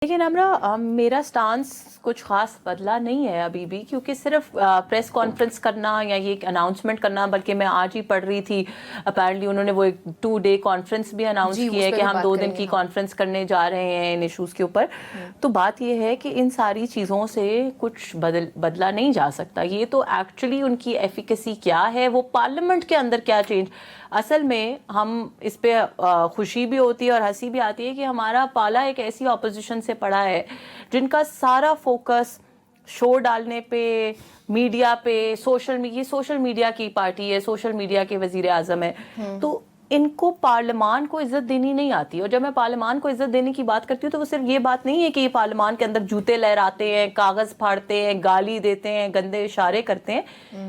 لیکن ہمارا میرا سٹانس کچھ خاص بدلا نہیں ہے ابھی بھی، کیونکہ صرف پریس کانفرنس کرنا یا یہ ایک اناؤنسمنٹ کرنا، بلکہ میں آج ہی پڑھ رہی تھی اپیرنٹلی انہوں نے وہ ایک 2 ڈے کانفرنس بھی اناؤنس کی ہے کہ ہم 2 دن کی کانفرنس کرنے جا رہے ہیں ان ایشوز کے اوپر. تو بات یہ ہے کہ ان ساری چیزوں سے کچھ بدلا نہیں جا سکتا. یہ تو ایکچولی ان کی ایفیکیسی کیا ہے، وہ پارلیمنٹ کے اندر کیا چینج. اصل میں ہم اس پہ خوشی بھی ہوتی ہے اور ہنسی بھی آتی ہے کہ ہمارا پالا ایک ایسی اپوزیشن سے پڑا ہے جن کا سارا فوکس شور ڈالنے پہ، میڈیا پہ، سوشل میڈیا کی پارٹی ہے، سوشل میڈیا کے وزیر اعظم ہے. تو ان کو پارلیمان کو عزت دینی نہیں آتی. اور جب میں پارلیمان کو عزت دینے کی بات کرتی ہوں تو وہ صرف یہ بات نہیں ہے کہ یہ پارلیمان کے اندر جوتے لہراتے ہیں، کاغذ پھاڑتے ہیں، گالی دیتے ہیں، گندے اشارے کرتے ہیں.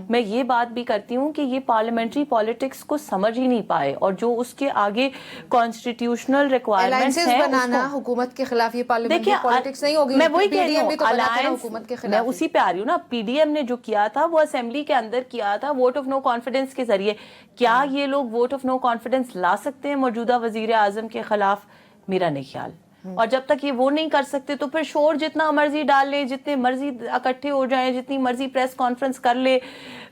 میں یہ بات بھی کرتی ہوں کہ یہ پارلیمنٹری پالیٹکس کو سمجھ ہی نہیں پائے، اور جو اس کے آگے کانسٹیٹیوشنل ریکوائرمنٹس ہیں بنانا حکومت کے خلاف، یہ پارلیمنٹری پالیٹکس نہیں ہوگی. میں وہی کہہ رہی ہوں، میں اسی پہ آ رہی ہوں نا. پی ڈی ایم نے جو کیا تھا وہ اسمبلی کے اندر کیا تھا ووٹ آف نو کانفیڈنس کے ذریعے. کیا یہ لوگ ووٹ آف نو کانفیڈنس لا سکتے ہیں موجودہ وزیر اعظم کے خلاف؟ میرا نہیں خیال. اور جب تک یہ وہ نہیں کر سکتے تو پھر شور جتنا مرضی ڈال لیں، جتنے مرضی اکٹھے ہو جائیں، جتنی مرضی پریس کانفرنس کر لے،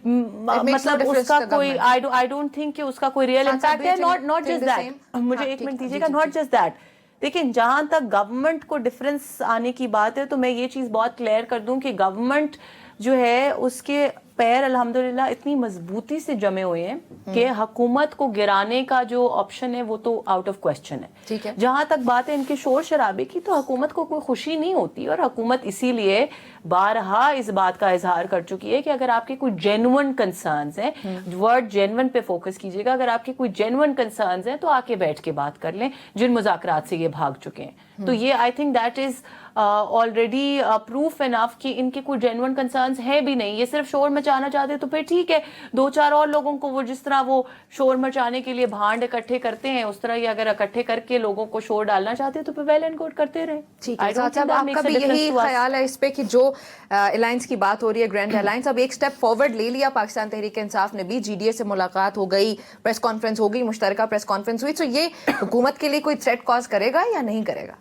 مطلب اس کا کوئی آئی ڈونٹ تھنک کہ اس کا کوئی ریئل امپیکٹ ہے. ناٹ جسٹ دیٹ، مجھے 1 منٹ دیجیے گا. ناٹ جسٹ دیٹ، لیکن جہاں تک گورنمنٹ کو ڈفرینس آنے کی بات ہے تو میں یہ چیز بہت کلیئر کر دوں کہ گورنمنٹ جو ہے اس کے پیر الحمدللہ اتنی مضبوطی سے جمے ہوئے ہیں کہ حکومت کو گرانے کا جو آپشن ہے وہ تو آؤٹ آف کوسچن ہے. جہاں تک بات ہے ان کے شور شرابے کی، تو حکومت کو کوئی خوشی نہیں ہوتی، اور حکومت اسی لیے بارہا اس بات کا اظہار کر چکی ہے کہ اگر آپ کے کوئی جینوئن کنسرنز ہیں، ورڈ جینوئن پہ فوکس کیجیے گا، اگر آپ کے کوئی جینوئن کنسرنز ہیں تو آ کے بیٹھ کے بات کر لیں جن مذاکرات سے یہ بھاگ چکے ہیں. تو یہ I think that is already proof enough کہ ان کے کوئی جینوئن کنسرنز ہے بھی نہیں. یہ صرف شور مچانا چاہتے تو پھر ٹھیک ہے، 2-4 اور لوگوں کو وہ جس طرح وہ شور مچانے کے لیے بھانڈ اکٹھے کرتے ہیں اس طرح یہ اگر اکٹھے کر کے لوگوں کو شور ڈالنا چاہتے تو پھر ویل اینڈ گڈ کرتے رہے. ٹھیک ہے صاحب، آپ کا بھی یہی خیال ہے اس پہ کہ جو الائنس کی بات ہو رہی ہے، گرینڈ الائنس، اب ایک سٹیپ فارورڈ لے لیا پاکستان تحریک انصاف نے بھی، جی ڈی اے سے ملاقات ہو گئی، پریس کانفرنس ہو گئی، مشترکہ پریس کانفرنس ہوئی، تو یہ حکومت کے لیے کوئی تھریٹ کاز کرے گا یا نہیں کرے گا؟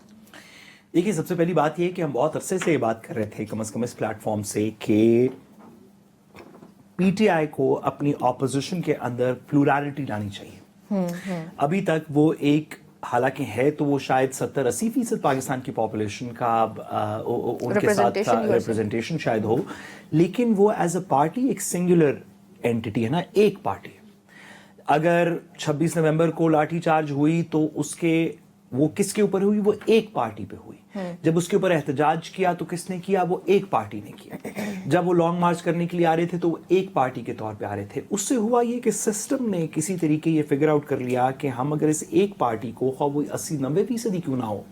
دیکھیے، سب سے پہلی بات یہ کہ ہم بہت عرصے سے یہ بات کر رہے تھے کم از کم اس پلیٹ فارم سے کہ پی ٹی آئی کو اپنی اپوزیشن کے اندر پلورالٹی لانی چاہیے. ابھی تک وہ ایک، حالانکہ ہے تو وہ شاید 70-80% پاکستان کی پاپولیشن کا ان کے ساتھ ریپرزنٹیشن شاید ہو، لیکن وہ ایز اے پارٹی ایک سنگولر اینٹی ہے نا، ایک پارٹی. اگر 26 نومبر کو لاٹھی چارج ہوئی تو اس کے وہ کس کے اوپر ہوئی؟ وہ ایک پارٹی پہ ہوئی. جب اس کے اوپر احتجاج کیا تو کس نے کیا؟ وہ ایک پارٹی نے کیا. جب وہ لانگ مارچ کرنے کے لیے آ رہے تھے تو وہ ایک پارٹی کے طور پہ آ رہے تھے. اس سے ہوا یہ کہ سسٹم نے کسی طریقے یہ فگر آؤٹ کر لیا کہ ہم اگر اس ایک پارٹی کو، خواہ وہ 80-90% کیوں نہ ہو،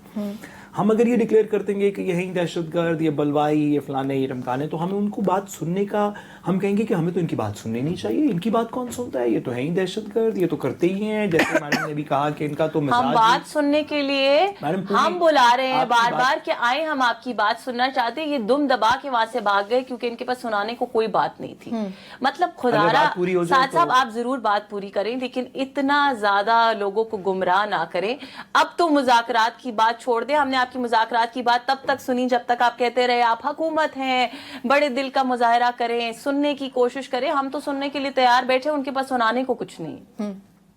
ہم اگر یہ ڈکلیئر کرتے ہیں کہ یہ دہشت گرد، یہ بلوائی، یہ فلانے، یہ ٹمکانے، تو ہمیں ان کو بات سننے کا، ہم کہیں گے کہ ہمیں تو ان کی بات سننی نہیں چاہیے. ان کی بات کون سنتا ہے؟ یہ تو ہے ہی دہشت گرد، یہ تو کرتے ہی ہیں. جیسے میڈم نے بھی کہا کہ ان کا تو ہم بات سننے کے لیے ہم بلا رہے ہیں بار بار کہ آئے، ہم آپ کی بات سننا چاہتے ہیں. یہ دم دبا کے وہاں سے بھاگ گئے کیونکہ ان کے پاس سنانے کو کوئی بات نہیں تھی. مطلب خدارا سعد صاحب، آپ ضرور بات پوری کریں لیکن اتنا زیادہ لوگوں کو گمراہ نہ کریں. اب تو مذاکرات کی بات چھوڑ دیں. ہم نے آپ کی مذاکرات کی بات تب تک سنی جب تک آپ کہتے رہے آپ حکومت ہیں، بڑے دل کا مظاہرہ کریں، سننے کی کوشش کریں. ہم تو سننے کے لیے تیار بیٹھے، ان کے پاس سنانے کو کچھ نہیں.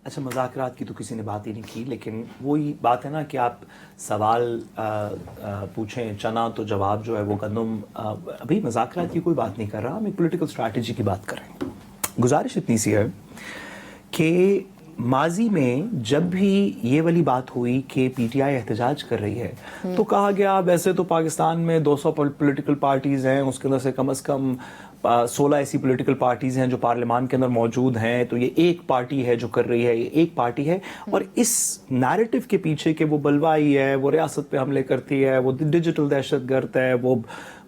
اچھا، مذاکرات کی تو کسی نے بات ہی نہیں کی، لیکن وہی بات ہے نا کہ آپ سوال پوچھیں چنا تو جواب جو ہے وہ گندم. ابھی مذاکرات کی کوئی بات نہیں کر رہا، ہم ایک پولیٹیکل اسٹریٹجی کی بات کر رہے ہیں. گزارش اتنی سی ہے کہ ماضی میں جب بھی یہ والی بات ہوئی کہ پی ٹی آئی احتجاج کر رہی ہے تو کہا گیا ویسے تو پاکستان میں 200 پولیٹیکل پارٹیز ہیں، اس کے اندر سے کم از کم 16 ایسی پولیٹیکل پارٹیز ہیں جو پارلیمان کے اندر موجود ہیں، تو یہ ایک پارٹی ہے جو کر رہی ہے، یہ ایک پارٹی ہے. اور اس نیریٹو کے پیچھے کہ وہ بلوائی ہے، وہ ریاست پہ حملے کرتی ہے، وہ ڈیجیٹل دہشت گرد ہے، وہ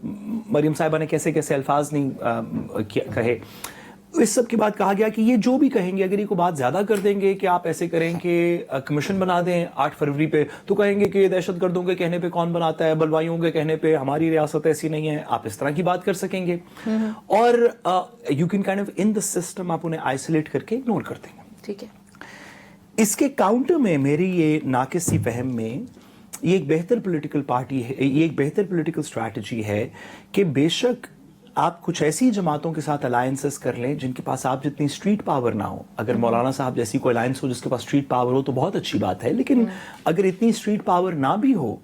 مریم صاحبہ نے کیسے کیسے الفاظ نہیں کہے، اس سب کی بات کہا گیا کہ یہ جو بھی کہیں گے، اگر یہ کو بات زیادہ کر دیں گے کہ آپ ایسے کریں کہ کمیشن بنا دیں 8 فروری پہ، تو کہیں گے کہ یہ دہشت گردوں کے کہنے پہ کون بناتا ہے، بلوائیوں کے کہنے پہ ہماری ریاست ایسی نہیں ہے. آپ اس طرح کی بات کر سکیں گے اور you can kind of in the system آپ انہیں آئسولیٹ کر کے اگنور کر دیں گے. ٹھیک ہے. اس کے کاؤنٹر میں میری یہ ناقص سی فہم میں یہ ایک بہتر پولیٹیکل پارٹی ہے, یہ ایک بہتر پولیٹیکل اسٹریٹجی ہے کہ بے شک آپ کچھ ایسی جماعتوں کے ساتھ الائنسز کر لیں جن کے پاس آپ جتنی اسٹریٹ پاور نہ ہو. اگر مولانا صاحب جیسی کوئی الائنس ہو جس کے پاس اسٹریٹ پاور ہو تو بہت اچھی بات ہے, لیکن اگر اتنی اسٹریٹ پاور نہ بھی ہو,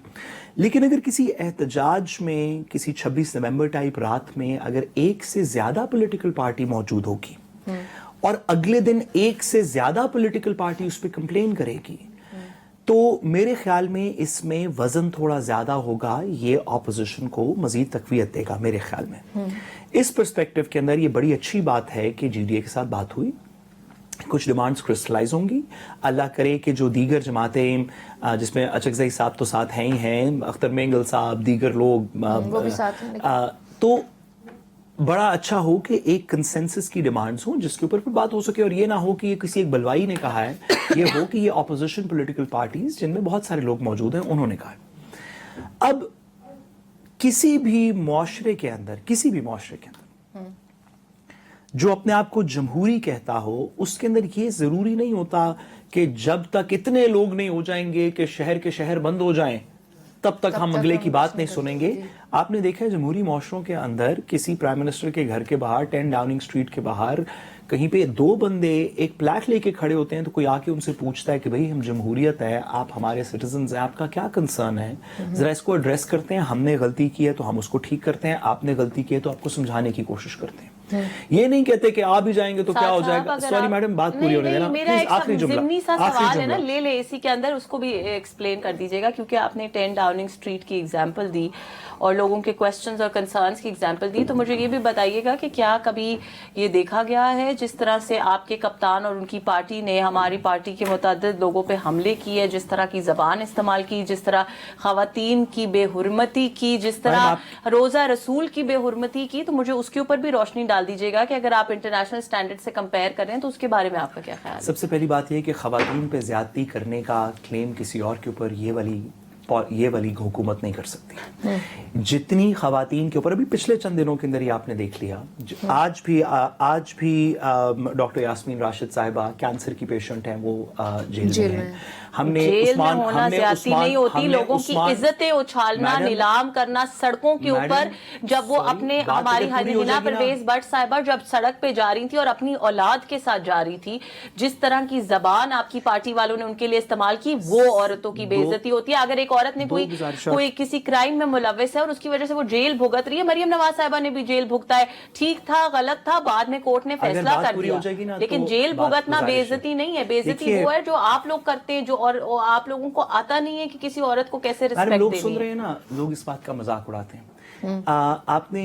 لیکن اگر کسی احتجاج میں, کسی 26 نومبر ٹائپ رات میں اگر ایک سے زیادہ پولیٹیکل پارٹی موجود ہوگی اور اگلے دن ایک سے زیادہ پولیٹیکل پارٹی اس پہ کمپلین کرے گی, تو میرے خیال میں اس میں وزن تھوڑا زیادہ ہوگا, یہ اپوزیشن کو مزید تقویت دے گا میرے خیال میں. اس پرسپیکٹو کے اندر یہ بڑی اچھی بات ہے کہ جی ڈی اے کے ساتھ بات ہوئی, کچھ ڈیمانڈز کرسٹلائز ہوں گی. اللہ کرے کہ جو دیگر جماعتیں جس میں اچکزئی صاحب تو ساتھ ہیں ہی ہیں, اختر مینگل صاحب, دیگر لوگ وہ بھی ساتھ ہیں, تو بڑا اچھا ہو کہ ایک کنسنسس کی ڈیمانڈز ہوں جس کے اوپر پھر بات ہو سکے, اور یہ نہ ہو کہ یہ کسی ایک بلوائی نے کہا ہے, یہ ہو کہ یہ اپوزیشن پولیٹیکل پارٹیز جن میں بہت سارے لوگ موجود ہیں انہوں نے کہا ہے. اب کسی بھی معاشرے کے اندر جو اپنے آپ کو جمہوری کہتا ہو, اس کے اندر یہ ضروری نہیں ہوتا کہ جب تک اتنے لوگ نہیں ہو جائیں گے کہ شہر کے شہر بند ہو جائیں تب تک ہم اگلے کی بات نہیں سنیں گے. آپ نے دیکھا ہے جمہوری معاشروں کے اندر کسی پرائم منسٹر کے گھر کے باہر 10 ڈاؤننگ اسٹریٹ کے باہر کہیں پہ 2 بندے ایک پلیٹ لے کے کھڑے ہوتے ہیں, تو کوئی آ کے ان سے پوچھتا ہے کہ بھئی ہم جمہوریت ہے, آپ ہمارے سٹیزنز ہیں, آپ کا کیا کنسرن ہے, ذرا اس کو ایڈریس کرتے ہیں, ہم نے غلطی کی ہے تو ہم اس کو ٹھیک کرتے ہیں, آپ نے غلطی کی ہے تو آپ کو سمجھانے کی کوشش کرتے ہیں. یہ نہیں کہتے کہ آپ بھی جائیں گے تو کیا ہو جائے گا. سوری میڈم, بات پوری ہونے دینا. میرا ایک ضمنی سا سوال ہے نا, لے اسی کے اندر اس کو بھی ایکسپلین کر دیجیے گا, کیونکہ آپ نے 10 ڈاؤننگ اسٹریٹ کی ایگزامپل دی اور لوگوں کے کوسچنز اور کنسرنز کی ایگزامپل دی, تو مجھے یہ بھی بتائیے گا کہ کیا کبھی یہ دیکھا گیا ہے جس طرح سے آپ کے کپتان اور ان کی پارٹی نے ہماری پارٹی کے متعدد لوگوں پہ حملے کیے, جس طرح کی زبان استعمال کی, جس طرح خواتین کی بے حرمتی کی, جس طرح روزہ رسول کی بے حرمتی کی, تو مجھے اس کے اوپر بھی روشنی ڈال دیجیے گا کہ اگر آپ انٹرنیشنل سٹینڈرڈ سے کمپیئر کریں تو اس کے بارے میں آپ کا کیا خیال ہے؟ سب سے پہلی بات یہ کہ خواتین پہ زیادتی کرنے کا کلیم کسی اور کے اوپر یہ والی حکومت نہیں کر سکتی. جتنی خواتین کے اوپر, ابھی پچھلے چند دنوں کے اندر یہ آپ نے دیکھ لیا, آج بھی ڈاکٹر یاسمین راشد صاحبہ کینسر کی پیشنٹ ہیں, وہ جیل میں ہیں. ہم نے زیادتی نہیں ہوتی, لوگوں کی عزتیں اچھالنا, نیلام کرنا سڑکوں کے اوپر, جب وہ اپنے ہماری حنینا پرویز بٹ صاحبہ جب سڑک پہ جا رہی تھی اور اپنی اولاد کے ساتھ جا رہی تھی, جس طرح کی زبان آپ کی پارٹی والوں نے ان کے لیے استعمال کی, وہ عورتوں کی بے عزتی ہوتی ہے. اگر ایک عورت نے کوئی کسی کرائم میں ملوث ہے اور اس کی وجہ سے وہ جیل بھگت رہی ہے, مریم نواز صاحبہ نے بھی جیل بھگتا ہے, ٹھیک تھا غلط تھا, بعد میں کورٹ نے فیصلہ کر دیا, لیکن جیل بھگتنا بے عزتی نہیں ہے. بے عزتی وہ ہے جو آپ لوگ کرتے ہیں, جو اور آپ لوگوں کو آتا نہیں ہے کہ کسی عورت کو کیسے رسپیکٹ دینی ہے. لوگ سن رہے ہیں نا, لوگ اس بات کا مذاق اڑاتے ہیں. آپ نے